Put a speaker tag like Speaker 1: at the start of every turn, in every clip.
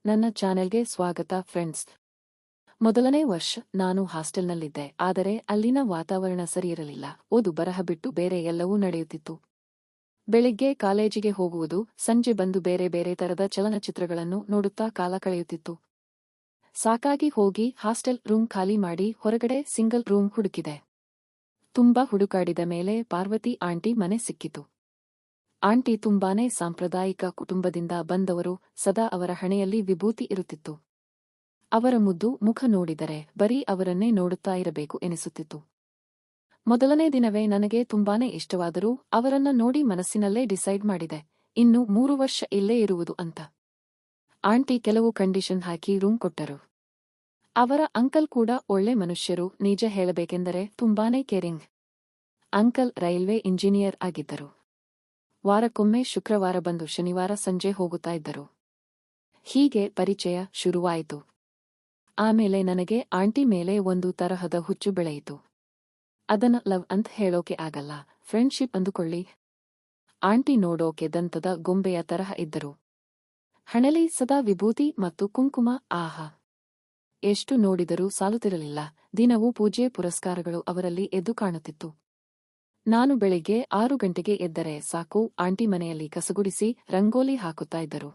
Speaker 1: ನನ್ನ ಚಾನೆಲ್ಗೆ ಸ್ವಾಗತ ಫ್ರೆಂಡ್ಸ್. ಮೊದಲನೇ ವರ್ಷ ನಾನು ಹಾಸ್ಟೆಲ್ನಲ್ಲಿದ್ದೆ. ಆದರೆ ಅಲ್ಲಿನ ವಾತಾವರಣ ಸರಿಯಿರಲಿಲ್ಲ. ಓದು ಬರಹ ಬಿಟ್ಟು ಬೇರೆ ಎಲ್ಲವೂ ನಡೆಯುತ್ತಿತ್ತು. ಬೆಳಿಗ್ಗೆ ಕಾಲೇಜಿಗೆ ಹೋಗುವುದು, ಸಂಜೆ ಬಂದು ಬೇರೆ ಬೇರೆ ತರದ ಚಲನಚಿತ್ರಗಳನ್ನು ನೋಡುತ್ತಾ ಕಾಲ ಕಳೆಯುತ್ತಿತ್ತು. ಸಾಕಾಗಿ ಹೋಗಿ ಹಾಸ್ಟೆಲ್ ರೂಮ್ ಖಾಲಿ ಮಾಡಿ ಹೊರಗಡೆ ಸಿಂಗಲ್ ರೂಮ್ ಹುಡುಕಿದೆ. ತುಂಬಾ ಹುಡುಕಾಡಿದ ಮೇಲೆ ಪಾರ್ವತಿ ಆಂಟಿ ಮನೆ ಸಿಕ್ಕಿತು. ಆಂಟಿ ತುಂಬಾನೇ ಸಾಂಪ್ರದಾಯಿಕ ಕುಟುಂಬದಿಂದ ಬಂದವರು. ಸದಾ ಅವರ ಹಣೆಯಲ್ಲಿ ವಿಭೂತಿ ಇರುತ್ತಿತ್ತು. ಅವರ ಮುದ್ದು ಮುಖ ನೋಡಿದರೆ ಬರೀ ಅವರನ್ನೇ ನೋಡುತ್ತಾ ಇರಬೇಕು ಎನಿಸುತ್ತಿತ್ತು. ಮೊದಲನೇ ದಿನವೇ ನನಗೆ ತುಂಬಾನೇ ಇಷ್ಟವಾದರೂ ಅವರನ್ನ ನೋಡಿ ಮನಸ್ಸಿನಲ್ಲೇ ಡಿಸೈಡ್ ಮಾಡಿದೆ, ಇನ್ನು 3 ವರ್ಷ ಇಲ್ಲೇ ಇರುವುದು ಅಂತ. ಆಂಟಿ ಕೆಲವು ಕಂಡೀಷನ್ ಹಾಕಿ ರೂಮ್ ಕೊಟ್ಟರು. ಅವರ ಅಂಕಲ್ ಕೂಡ ಒಳ್ಳೆ ಮನುಷ್ಯರು. ನಿಜ ಹೇಳಬೇಕೆಂದರೆ ತುಂಬಾನೇ ಕೇರಿಂಗ್. ಅಂಕಲ್ ರೈಲ್ವೆ ಇಂಜಿನಿಯರ್ ಆಗಿದ್ದರು. ವಾರಕ್ಕೊಮ್ಮೆ ಶುಕ್ರವಾರ ಬಂದು ಶನಿವಾರ ಸಂಜೆ ಹೋಗುತ್ತಾ ಇದ್ದರು. ಹೀಗೆ ಪರಿಚಯ ಶುರುವಾಯಿತು. ಆಮೇಲೆ ನನಗೆ ಆಂಟಿ ಮೇಲೆ ಒಂದು ತರಹದ ಹುಚ್ಚು ಬೆಳೆಯಿತು. ಅದನ್ನ ಲವ್ ಅಂತ ಹೇಳೋಕೆ ಆಗಲ್ಲ, ಫ್ರೆಂಡ್ಶಿಪ್ ಅಂದುಕೊಳ್ಳಿ. ಆಂಟಿ ನೋಡೋಕೆ ದಂತದ ಗೊಂಬೆಯ ತರಹ ಇದ್ದರು. ಹಣೆಲಿ ಸದಾ ವಿಭೂತಿ ಮತ್ತು ಕುಂಕುಮ. ಆಹಾ, ಎಷ್ಟು ನೋಡಿದರೂ ಸಾಲುತ್ತಿರಲಿಲ್ಲ. ದಿನವೂ ಪೂಜೆ ಪುರಸ್ಕಾರಗಳು ಅವರಲ್ಲಿ ಎದ್ದು ಕಾಣುತ್ತಿತ್ತು. ನಾನು ಬೆಳಿಗ್ಗೆ 6 ಗಂಟೆಗೆ ಎದ್ದರೆ ಸಾಕು, ಆಂಟಿ ಮನೆಯಲ್ಲಿ ಕಸಗುಡಿಸಿ ರಂಗೋಲಿ ಹಾಕುತ್ತಾ ಇದ್ದರು.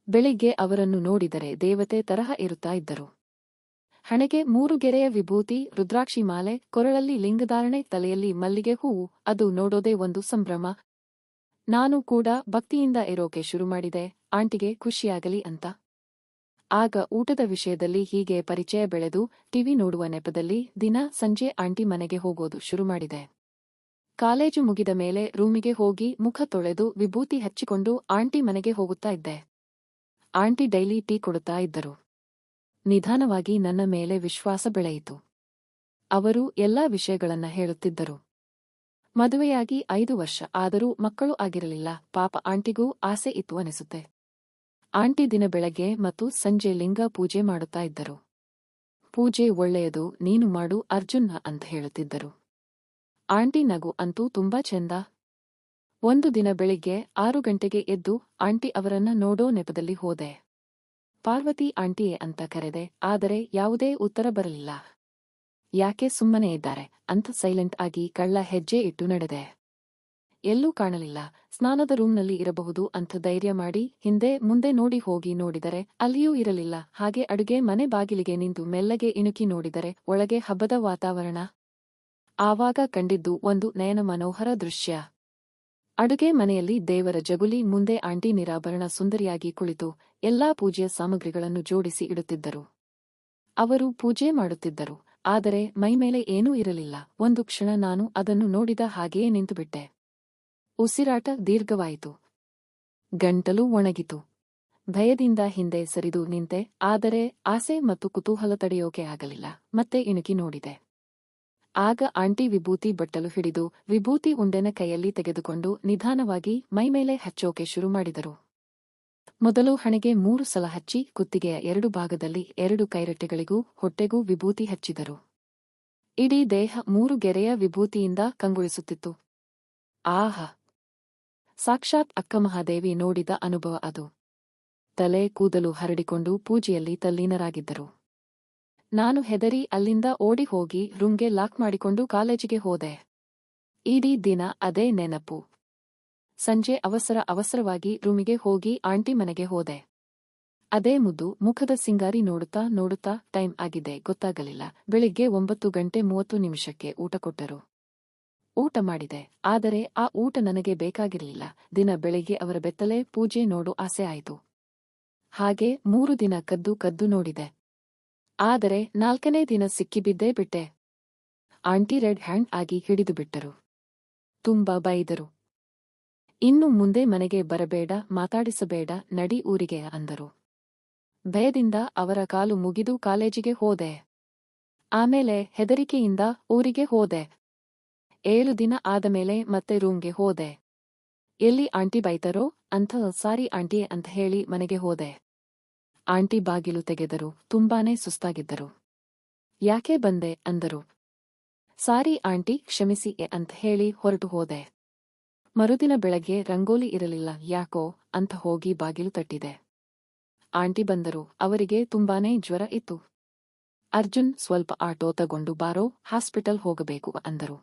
Speaker 1: ಬೆಳಿಗ್ಗೆ ಅವರನ್ನು ನೋಡಿದರೆ ದೇವತೆ ತರಹ ಇರುತ್ತಾ ಇದ್ದರು. ಹಣೆಗೆ 3 ಗೆರೆಯ ವಿಭೂತಿ, ರುದ್ರಾಕ್ಷಿ ಮಾಲೆ, ಕೊರಳಲ್ಲಿ ಲಿಂಗಧಾರಣೆ, ತಲೆಯಲ್ಲಿ ಮಲ್ಲಿಗೆ ಹೂವು. ಅದು ನೋಡೋದೇ ಒಂದು ಸಂಭ್ರಮ. ನಾನು ಕೂಡ ಭಕ್ತಿಯಿಂದ ಇರೋಕೆ ಶುರುಮಾಡಿದೆ, ಆಂಟಿಗೆ ಖುಷಿಯಾಗಲಿ ಅಂತ. ಆಗ ಊಟದ ವಿಷಯದಲ್ಲಿ ಹೀಗೆ ಪರಿಚಯ ಬೆಳೆದು ಟಿವಿ ನೋಡುವ ನೆಪದಲ್ಲಿ ದಿನ ಸಂಜೆ ಆಂಟಿ ಮನೆಗೆ ಹೋಗೋದು ಶುರುಮಾಡಿದೆ. ಕಾಲೇಜು ಮುಗಿದ ಮೇಲೆ ರೂಮಿಗೆ ಹೋಗಿ ಮುಖ ತೊಳೆದು ವಿಭೂತಿ ಹಚ್ಚಿಕೊಂಡು ಆಂಟಿ ಮನೆಗೆ ಹೋಗುತ್ತಾ ಇದ್ದೆ. ಆಂಟಿ ಡೈಲಿ ಟೀ ಕೊಡುತ್ತಾ ಇದ್ದರು. ನಿಧಾನವಾಗಿ ನನ್ನ ಮೇಲೆ ವಿಶ್ವಾಸ ಬೆಳೆಯಿತು. ಅವರು ಎಲ್ಲಾ ವಿಷಯಗಳನ್ನ ಹೇಳುತ್ತಿದ್ದರು. ಮದುವೆಯಾಗಿ 5 ವರ್ಷ ಆದರೂ ಮಕ್ಕಳು ಆಗಿರಲಿಲ್ಲ. ಪಾಪ ಆಂಟಿಗೂ ಆಸೆ ಇತ್ತು ಅನಿಸುತ್ತೆ. ಆಂಟಿ ದಿನ ಬೆಳಗ್ಗೆ ಮತ್ತು ಸಂಜೆ ಲಿಂಗ ಪೂಜೆ ಮಾಡುತ್ತಾ ಇದ್ದರು. ಪೂಜೆ ಒಳ್ಳೆಯದು, ನೀನು ಮಾಡು ಅರ್ಜುನ್ನ ಅಂತ ಹೇಳುತ್ತಿದ್ದರು. ಆಂಟಿ ನಗು ಅಂತೂ ತುಂಬಾ ಚೆಂದ. ಒಂದು ದಿನ ಬೆಳಿಗ್ಗೆ 6 ಗಂಟೆಗೆ ಎದ್ದು ಆಂಟಿ ಅವರನ್ನ ನೋಡೋ ನೆಪದಲ್ಲಿ ಹೋದೆ. ಪಾರ್ವತಿ ಆಂಟಿಯೇ ಅಂತ ಕರೆದೆ, ಆದರೆ ಯಾವುದೇ ಉತ್ತರ ಬರಲಿಲ್ಲ. ಯಾಕೆ ಸುಮ್ಮನೆ ಇದ್ದಾರೆ ಅಂತ ಸೈಲೆಂಟ್ ಆಗಿ ಕಳ್ಳ ಹೆಜ್ಜೆ ಇಟ್ಟು ನಡೆದೆ. ಎಲ್ಲೂ ಕಾಣಲಿಲ್ಲ. ಸ್ನಾನದ ರೂಮ್ನಲ್ಲಿ ಇರಬಹುದು ಅಂತ ಧೈರ್ಯ ಮಾಡಿ ಹಿಂದೆ ಮುಂದೆ ನೋಡಿ ಹೋಗಿ ನೋಡಿದರೆ ಅಲ್ಲಿಯೂ ಇರಲಿಲ್ಲ. ಹಾಗೆ ಅಡುಗೆ ಮನೆ ಬಾಗಿಲಿಗೆ ನಿಂತು ಮೆಲ್ಲಗೆ ಇಣುಕಿ ನೋಡಿದರೆ ಒಳಗೆ ಹಬ್ಬದ ವಾತಾವರಣ. ಆವಾಗ ಕಂಡಿದ್ದು ಒಂದು ನಯನ ಮನೋಹರ ದೃಶ್ಯ. ಅಡುಗೆ ಮನೆಯಲ್ಲಿ ದೇವರ ಜಗುಲಿ ಮುಂದೆ ಆಂಟಿ ನಿರಾಭರಣ ಸುಂದರಿಯಾಗಿ ಕುಳಿತು ಎಲ್ಲಾ ಪೂಜೆಯ ಸಾಮಗ್ರಿಗಳನ್ನು ಜೋಡಿಸಿ ಇಡುತ್ತಿದ್ದರು. ಅವರು ಪೂಜೆ ಮಾಡುತ್ತಿದ್ದರು, ಆದರೆ ಮೈಮೇಲೆ ಏನೂ ಇರಲಿಲ್ಲ. ಒಂದು ಕ್ಷಣ ನಾನು ಅದನ್ನು ನೋಡಿದ ಹಾಗೆಯೇ ನಿಂತುಬಿಟ್ಟೆ. ಉಸಿರಾಟ ದೀರ್ಘವಾಯಿತು. ಗಂಟಲು ಒಣಗಿತು. ಭಯದಿಂದ ಹಿಂದೆ ಸರಿದು ನಿಂತೆ, ಆದರೆ ಆಸೆ ಮತ್ತು ಕುತೂಹಲ ತಡೆಯೋಕೆ ಆಗಲಿಲ್ಲ. ಮತ್ತೆ ಇಣುಕಿ ನೋಡಿದೆ. ಆಗ ಆಂಟಿ ವಿಭೂತಿ ಬಟ್ಟಲು ಹಿಡಿದು ವಿಭೂತಿ ಉಂಡೆನ ಕೈಯಲ್ಲಿ ತೆಗೆದುಕೊಂಡು ನಿಧಾನವಾಗಿ ಮೈಮೇಲೆ ಹಚ್ಚೋಕೆ ಶುರುಮಾಡಿದರು. ಮೊದಲು ಹಣೆಗೆ 3 ಸಲ ಹಚ್ಚಿ ಕುತ್ತಿಗೆಯ 2 ಭಾಗದಲ್ಲಿ 2 ಕೈರಟ್ಟೆಗಳಿಗೂ ಹೊಟ್ಟೆಗೂ ವಿಭೂತಿ ಹಚ್ಚಿದರು. ಇಡೀ ದೇಹ 3 ಗೆರೆಯ ವಿಭೂತಿಯಿಂದ ಕಂಗೊಳಿಸುತ್ತಿತ್ತು. ಆಹಾ, ಸಾಕ್ಷಾತ್ ಅಕ್ಕಮಹಾದೇವಿ ನೋಡಿದ ಅನುಭವ ಅದು. ತಲೆ ಕೂದಲು ಹರಡಿಕೊಂಡು ಪೂಜೆಯಲ್ಲಿ ತಲ್ಲೀನರಾಗಿದ್ದರು. ನಾನು ಹೆದರಿ ಅಲ್ಲಿಂದ ಓಡಿ ಹೋಗಿ ರೂಮ್ಗೆ ಲಾಕ್ ಮಾಡಿಕೊಂಡು ಕಾಲೇಜಿಗೆ ಹೋದೆ. ಇಡೀ ದಿನ ಅದೇ ನೆನಪು. ಸಂಜೆ ಅವಸರವಾಗಿ ರೂಮಿಗೆ ಹೋಗಿ ಆಂಟಿ ಮನೆಗೆ ಹೋದೆ. ಅದೇ ಮುದ್ದು ಮುಖದ ಸಿಂಗಾರಿ ನೋಡುತ್ತಾ ನೋಡುತ್ತಾ ಟೈಮ್ ಆಗಿದೆ ಗೊತ್ತಾಗಲಿಲ್ಲ. ಬೆಳಿಗ್ಗೆ 9:30 ಊಟ ಕೊಟ್ಟರು. ಊಟ ಮಾಡಿದೆ, ಆದರೆ ಆ ಊಟ ನನಗೆ ಬೇಕಾಗಿರಲಿಲ್ಲ. ದಿನ ಬೆಳಿಗ್ಗೆ ಅವರ ಬೆತ್ತಲೆ ಪೂಜೆ ನೋಡು ಆಸೆ ಆಯಿತು. ಹಾಗೆ 3 ದಿನ ಕದ್ದು ನೋಡಿದೆ. ಆದರೆ 4ನೇ ದಿನ ಸಿಕ್ಕಿಬಿದ್ದೇ ಬಿಟ್ಟೆ. ಆಂಟಿ ರೆಡ್ ಹ್ಯಾಂಡ್ ಆಗಿ ಹಿಡಿದು ಬಿಟ್ಟರು. ತುಂಬಾ ಬೈದರು. ಇನ್ನು ಮುಂದೆ ಮನೆಗೆ ಬರಬೇಡ, ಮಾತಾಡಿಸಬೇಡ, ನಡಿ ಊರಿಗೆ ಅಂದರು. ಭಯದಿಂದ ಅವರ ಕಾಲು ಮುಗಿದು ಕಾಲೇಜಿಗೆ ಹೋದೆ. ಆಮೇಲೆ ಹೆದರಿಕೆಯಿಂದ ಊರಿಗೆ ಹೋದೆ. 7 ದಿನ ಆದಮೇಲೆ ಮತ್ತೆ ರೂಮ್ಗೆ ಹೋದೆ. ಎಲ್ಲಿ ಆಂಟಿ ಬೈತಾರೋ ಅಂತ ಸಾರಿ ಆಂಟಿ ಅಂತ ಹೇಳಿ ಮನೆಗೆ ಹೋದೆ. ಆಂಟಿ ಬಾಗಿಲು ತೆಗೆದರು. ತುಂಬಾನೇ ಸುಸ್ತಾಗಿದ್ದರು. ಯಾಕೆ ಬಂದೆ ಅಂದರು. ಸಾರಿ ಆಂಟಿ, ಕ್ಷಮಿಸಿ ಅಂತ ಹೇಳಿ ಹೊರಟು ಹೋದೆ. ಮರುದಿನ ಬೆಳಗ್ಗೆ ರಂಗೋಲಿ ಇರಲಿಲ್ಲ. ಯಾಕೋ ಅಂತ ಹೋಗಿ ಬಾಗಿಲು ತಟ್ಟಿದೆ. ಆಂಟಿ ಬಂದರು. ಅವರಿಗೆ ತುಂಬಾನೇ ಜ್ವರ ಇತ್ತು. ಅರ್ಜುನ್ ಸ್ವಲ್ಪ ಆಟೋ ತಗೊಂಡು ಬಾರೋ, ಹಾಸ್ಪಿಟಲ್ ಹೋಗಬೇಕು ಅಂದರು.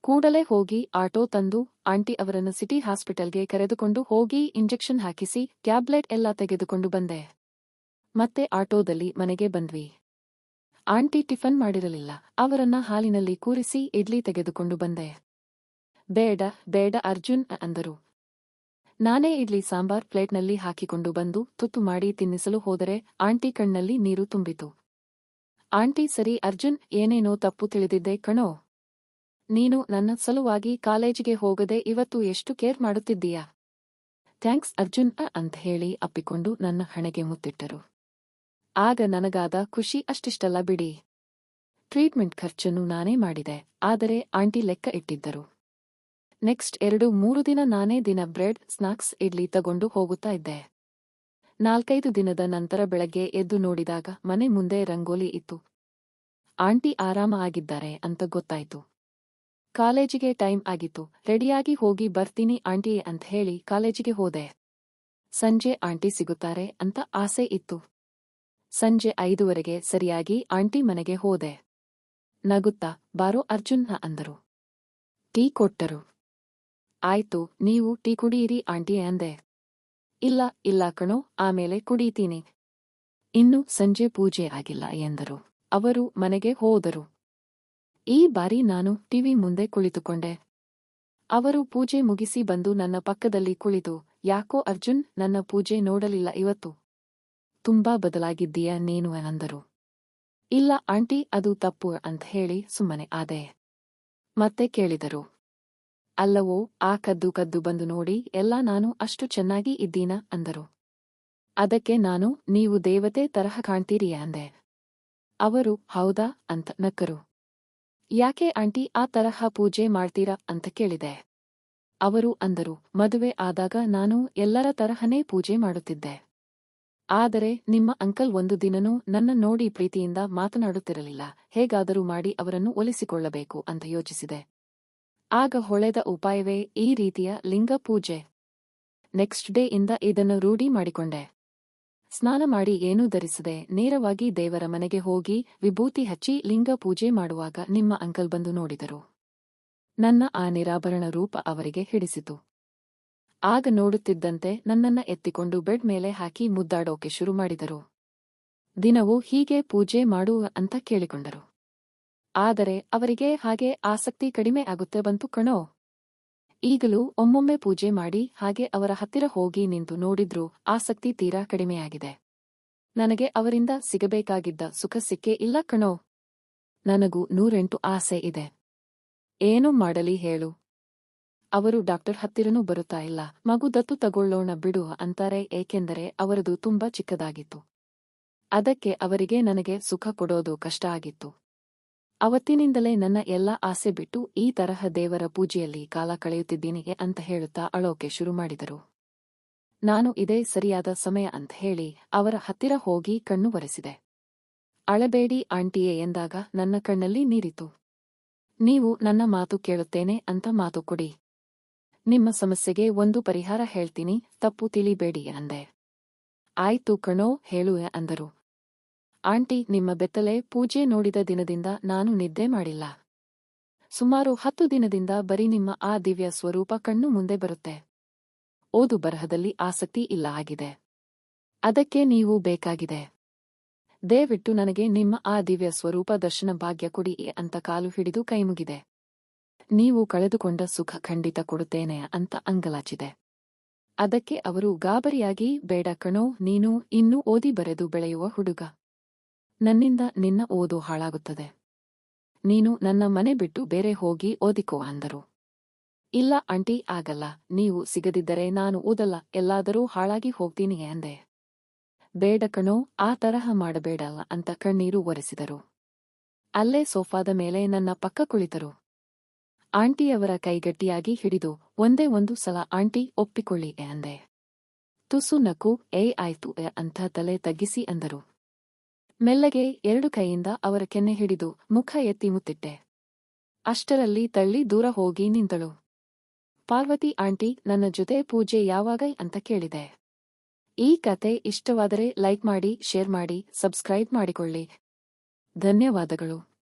Speaker 1: ಕೂಡಲೇ ಹೋಗಿ ಆಟೋ ತಂದು ಆಂಟಿ ಅವರನ್ನು ಸಿಟಿ ಹಾಸ್ಪಿಟಲ್ಗೆ ಕರೆದುಕೊಂಡು ಹೋಗಿ ಇಂಜೆಕ್ಷನ್ ಹಾಕಿಸಿ ಟ್ಯಾಬ್ಲೆಟ್ ಎಲ್ಲ ತೆಗೆದುಕೊಂಡು ಬಂದೆ. ಮತ್ತೆ ಆಟೋದಲ್ಲಿ ಮನೆಗೆ ಬಂದ್ವಿ. ಆಂಟಿ ಟಿಫನ್ ಮಾಡಿರಲಿಲ್ಲ. ಅವರನ್ನ ಹಾಲಿನಲ್ಲಿ ಕೂರಿಸಿ ಇಡ್ಲಿ ತೆಗೆದುಕೊಂಡು ಬಂದೆ. ಬೇಡ ಬೇಡ ಅರ್ಜುನ್ ಅಂದರು. ನಾನೇ ಇಡ್ಲಿ ಸಾಂಬಾರ್ ಪ್ಲೇಟ್ನಲ್ಲಿ ಹಾಕಿಕೊಂಡು ಬಂದು ತುತ್ತು ಮಾಡಿ ತಿನ್ನಿಸಲು ಹೋದರೆ ಆಂಟಿ ಕಣ್ಣಲ್ಲಿ ನೀರು ತುಂಬಿತು. ಆಂಟಿ ಸರಿ ಅರ್ಜುನ್, ಏನೇನೋ ತಪ್ಪು ತಿಳಿದಿದ್ದೆ ಕಣೋ. ನೀನು ನನ್ನ ಸಲುವಾಗಿ ಕಾಲೇಜಿಗೆ ಹೋಗದೆ ಇವತ್ತು ಎಷ್ಟು ಕೇರ್ ಮಾಡುತ್ತಿದ್ದೀಯಾ. ಥ್ಯಾಂಕ್ಸ್ ಅರ್ಜುನ್ ಅಂತ ಹೇಳಿ ಅಪ್ಪಿಕೊಂಡು ನನ್ನ ಹಣೆಗೆ ಮುತ್ತಿಟ್ಟರು. ಆಗ ನನಗಾದ ಖುಷಿ ಅಷ್ಟಿಷ್ಟಲ್ಲ ಬಿಡಿ. ಟ್ರೀಟ್ಮೆಂಟ್ ಖರ್ಚನ್ನು ನಾನೇ ಮಾಡಿದೆ, ಆದರೆ ಆಂಟಿ ಲೆಕ್ಕ ಇಟ್ಟಿದ್ದರು. ನೆಕ್ಸ್ಟ್ 2-3 ದಿನ ನಾನೇ ದಿನ ಬ್ರೆಡ್, ಸ್ನಾಕ್ಸ್, ಇಡ್ಲಿ ತಗೊಂಡು ಹೋಗುತ್ತಾ ಇದ್ದೆ. 4-5 ದಿನದ ನಂತರ ಬೆಳಗ್ಗೆ ಎದ್ದು ನೋಡಿದಾಗ ಮನೆ ಮುಂದೆ ರಂಗೋಲಿ ಇತ್ತು. ಆಂಟಿ ಆರಾಮ ಆಗಿದ್ದಾರೆ ಅಂತ ಗೊತ್ತಾಯ್ತು. ಕಾಲೇಜಿಗೆ ಟೈಮ್ ಆಗಿತ್ತು. ರೆಡಿಯಾಗಿ ಹೋಗಿ ಬರ್ತೀನಿ ಆಂಟಿ ಅಂತ ಹೇಳಿ ಕಾಲೇಜಿಗೆ ಹೋದೆ. ಸಂಜೆ ಆಂಟಿ ಸಿಗುತ್ತಾರೆ ಅಂತ ಆಸೆ ಇತ್ತು. ಸಂಜೆ 5:15 ಸರಿಯಾಗಿ ಆಂಟಿ ಮನೆಗೆ ಹೋದೆ. ನಗುತ್ತಾ ಬಾರೋ ಅರ್ಜುನ್ ಅಂದರು. ಟೀ ಕೊಟ್ಟರು. ಆಯ್ತು, ನೀವು ಟೀ ಕುಡಿಯಿರಿ ಆಂಟಿ ಅಂದೆ. ಇಲ್ಲ ಇಲ್ಲ ಕಣೋ, ಆಮೇಲೆ ಕುಡೀತೀನಿ. ಇನ್ನು ಸಂಜೆ ಪೂಜೆ ಆಗಿಲ್ಲ ಎಂದರು. ಅವರು ಮನೆಗೆ ಹೋದರು. ಈ ಬಾರಿ ನಾನು ಟಿವಿ ಮುಂದೆ ಕುಳಿತುಕೊಂಡೆ. ಅವರು ಪೂಜೆ ಮುಗಿಸಿ ಬಂದು ನನ್ನ ಪಕ್ಕದಲ್ಲಿ ಕುಳಿತು, ಯಾಕೋ ಅರ್ಜುನ್, ನನ್ನ ಪೂಜೆ ನೋಡಲಿಲ್ಲ ಇವತ್ತು. ತುಂಬಾ ಬದಲಾಗಿದ್ದೀಯ ನೀನು ಅಂದರು. ಇಲ್ಲ ಆಂಟಿ, ಅದು ತಪ್ಪು ಅಂತ ಹೇಳಿ ಸುಮ್ಮನೆ ಆದೆ. ಮತ್ತೆ ಕೇಳಿದರು. ಅಲ್ಲವೋ, ಆ ಕದ್ದು ಕದ್ದು ಬಂದು ನೋಡಿ ಎಲ್ಲ ನಾನು ಅಷ್ಟು ಚೆನ್ನಾಗಿ ಇದ್ದೀನಾ ಅಂದರು. ಅದಕ್ಕೆ ನಾನು, ನೀವು ದೇವತೆ ತರಹ ಕಾಣ್ತೀರಿ ಅಂದೆ. ಅವರು ಹೌದಾ ಅಂತ ನಕ್ಕರು. ಯಾಕೆ ಆಂಟಿ ಆ ತರಹ ಪೂಜೆ ಮಾಡ್ತೀರಾ ಅಂತ ಕೇಳಿದೆ. ಅವರು ಅಂದರು, ಮದುವೆ ಆದಾಗ ನಾನು ಎಲ್ಲರ ತರಹನೇ ಪೂಜೆ ಮಾಡುತ್ತಿದ್ದೆ. ಆದರೆ ನಿಮ್ಮ ಅಂಕಲ್ ಒಂದು ದಿನನೂ ನನ್ನ ನೋಡಿ ಪ್ರೀತಿಯಿಂದ ಮಾತನಾಡುತ್ತಿರಲಿಲ್ಲ. ಹೇಗಾದರೂ ಮಾಡಿ ಅವರನ್ನು ಒಲಿಸಿಕೊಳ್ಳಬೇಕು ಅಂತ ಯೋಚಿಸಿದೆ. ಆಗ ಹೊಳೆದ ಉಪಾಯವೇ ಈ ರೀತಿಯ ಲಿಂಗ ಪೂಜೆ. ನೆಕ್ಸ್ಟ್ ಡೇ ಇಂದ ಇದನ್ನು ರೂಢಿ ಮಾಡಿಕೊಂಡೆ. ಸ್ನಾನ ಮಾಡಿ ಏನೂ ಧರಿಸದೆ ನೇರವಾಗಿ ದೇವರ ಮನೆಗೆ ಹೋಗಿ ವಿಭೂತಿ ಹಚ್ಚಿ ಲಿಂಗ ಪೂಜೆ ಮಾಡುವಾಗ ನಿಮ್ಮ ಅಂಕಲ್ ಬಂದು ನೋಡಿದರು. ನನ್ನ ಆ ನಿರಾಭರಣ ರೂಪ ಅವರಿಗೆ ಹಿಡಿಸಿತು. ಆಗ ನೋಡುತ್ತಿದ್ದಂತೆ ನನ್ನನ್ನ ಎತ್ತಿಕೊಂಡು ಬೆಡ್ ಮೇಲೆ ಹಾಕಿ ಮುದ್ದಾಡೋಕೆ ಶುರು ಮಾಡಿದರು. ದಿನವೂ ಹೀಗೆ ಪೂಜೆ ಮಾಡುವ ಅಂತ ಕೇಳಿಕೊಂಡರು. ಆದರೆ ಅವರಿಗೆ ಹಾಗೆ ಆಸಕ್ತಿ ಕಡಿಮೆ ಆಗುತ್ತೆ ಬಂತು ಕಣೋ. ಈಗಲೂ ಒಮ್ಮೊಮ್ಮೆ ಪೂಜೆ ಮಾಡಿ ಹಾಗೆ ಅವರ ಹತ್ತಿರ ಹೋಗಿ ನಿಂತು ನೋಡಿದ್ರೂ ಆಸಕ್ತಿ ತೀರಾ ಕಡಿಮೆಯಾಗಿದೆ. ನನಗೆ ಅವರಿಂದ ಸಿಗಬೇಕಾಗಿದ್ದ ಸುಖ ಸಿಕ್ಕೇ ಇಲ್ಲ ಕಣೋ. ನನಗೂ 108 ಆಸೆ ಇದೆ. ಏನು ಮಾಡಲಿ ಹೇಳು. ಅವರು ಡಾಕ್ಟರ್ ಹತ್ತಿರನೂ ಬರುತ್ತಾ ಇಲ್ಲ. ಮಗು ದತ್ತು ತಗೊಳ್ಳೋಣ ಬಿಡು ಅಂತಾರೆ, ಏಕೆಂದರೆ ಅವರದು ತುಂಬಾ ಚಿಕ್ಕದಾಗಿತ್ತು. ಅದಕ್ಕೆ ಅವರಿಗೆ ನನಗೆ ಸುಖ ಕೊಡೋದು ಕಷ್ಟ ಆಗಿತ್ತು. ಅವತ್ತಿನಿಂದಲೇ ನನ್ನ ಎಲ್ಲ ಆಸೆ ಬಿಟ್ಟು ಈ ತರಹ ದೇವರ ಪೂಜೆಯಲ್ಲಿ ಕಾಲ ಕಳೆಯುತ್ತಿದ್ದೀನಿ ಅಂತ ಹೇಳುತ್ತಾ ಅಳೋಕೆ ಶುರು ಮಾಡಿದರು. ನಾನು ಇದೇ ಸರಿಯಾದ ಸಮಯ ಅಂತ ಹೇಳಿ ಅವರ ಹತ್ತಿರ ಹೋಗಿ ಕಣ್ಣು ಒರೆಸಿದೆ. ಅಳಬೇಡಿ ಆಂಟಿಯೇ ಎಂದಾಗ ನನ್ನ ಕಣ್ಣಲ್ಲಿ ನೀರಿತು. ನೀವು ನನ್ನ ಮಾತು ಕೇಳುತ್ತೇನೆ ಅಂತ ಮಾತು ಕೊಡಿ. ನಿಮ್ಮ ಸಮಸ್ಯೆಗೆ ಒಂದು ಪರಿಹಾರ ಹೇಳ್ತೀನಿ, ತಪ್ಪು ತಿಳಿಬೇಡಿ ಅಂದೆ. ಆಯ್ತು ಕಣೋ, ಹೇಳುವೆ ಅಂದರು. ಆಂಟಿ, ನಿಮ್ಮ ಬೆತ್ತಲೆ ಪೂಜೆ ನೋಡಿದ ದಿನದಿಂದ ನಾನು ನಿದ್ದೆ ಮಾಡಿಲ್ಲ. ಸುಮಾರು 10 ದಿನದಿಂದ ಬರೀ ನಿಮ್ಮ ಆ ದಿವ್ಯ ಸ್ವರೂಪ ಕಣ್ಣು ಮುಂದೆ ಬರುತ್ತೆ. ಓದು ಬರಹದಲ್ಲಿ ಆಸಕ್ತಿ ಇಲ್ಲ ಆಗಿದೆ. ಅದಕ್ಕೆ ನೀವು ಬೇಕಾಗಿದೆ. ದಯವಿಟ್ಟು ನನಗೆ ನಿಮ್ಮ ಆ ದಿವ್ಯ ಸ್ವರೂಪ ದರ್ಶನ ಭಾಗ್ಯ ಕೊಡಿ ಅಂತ ಕಾಲು ಹಿಡಿದು ಕೈಮುಗಿದೆ. ನೀವು ಕಳೆದುಕೊಂಡ ಸುಖ ಖಂಡಿತ ಕೊಡುತ್ತೇನೆ ಅಂತ ಅಂಗಲಾಚಿದೆ. ಅದಕ್ಕೆ ಅವರು ಗಾಬರಿಯಾಗಿ, ಬೇಡ ಕಣೋ, ನೀನು ಇನ್ನೂ ಓದಿ ಬರೆದು ಬೆಳೆಯುವ ಹುಡುಗ. ನನ್ನಿಂದ ನಿನ್ನ ಓದು ಹಾಳಾಗುತ್ತದೆ. ನೀನು ನನ್ನ ಮನೆ ಬಿಟ್ಟು ಬೇರೆ ಹೋಗಿ ಓದಿಕೋ ಅಂದರು. ಇಲ್ಲ ಆಂಟಿ, ಆಗಲ್ಲ. ನೀವು ಸಿಗದಿದ್ದರೆ ನಾನು ಓದಲ್ಲ, ಎಲ್ಲಾದರೂ ಹಾಳಾಗಿ ಹೋಗ್ತೀನಿ ಅಂದೆ. ಬೇಡ ಕಣೋ, ಆ ತರಹ ಮಾಡಬೇಡಲ್ಲ ಅಂತ ಕಣ್ಣೀರು ಒರೆಸಿದರು. ಅಲ್ಲೇ ಸೋಫಾದ ಮೇಲೆ ನನ್ನ ಪಕ್ಕ ಕುಳಿತರು. ಆಂಟಿಯವರ ಕೈಗಟ್ಟಿಯಾಗಿ ಹಿಡಿದು ಒಂದೇ ಒಂದು ಸಲ ಆಂಟಿ ಒಪ್ಪಿಕೊಳ್ಳಿ ಅಂದೆ. ತುಸು ನಕ್ಕು, ಆಯ್ತು ಅಂತ ತಲೆ ತಗ್ಗಿಸಿ ಅಂದರು. ಮೆಲ್ಲಗೆ 2 ಕೈಯಿಂದ ಅವರ ಕೆನ್ನೆ ಹಿಡಿದು ಮುಖ ಎತ್ತಿ ಮುತ್ತಿಟ್ಟೆ. ಅಷ್ಟರಲ್ಲಿ ತಳ್ಳಿ ದೂರ ಹೋಗಿ ನಿಂತಳು. ಪಾರ್ವತಿ ಆಂಟಿ, ನನ್ನ ಜೊತೆ ಪೂಜೆ ಯಾವಾಗ ಅಂತ ಕೇಳಿದೆ. ಈ ಕತೆ ಇಷ್ಟವಾದರೆ ಲೈಕ್ ಮಾಡಿ, ಶೇರ್ ಮಾಡಿ, ಸಬ್ಸ್ಕ್ರೈಬ್ ಮಾಡಿಕೊಳ್ಳಿ. ಧನ್ಯವಾದಗಳು.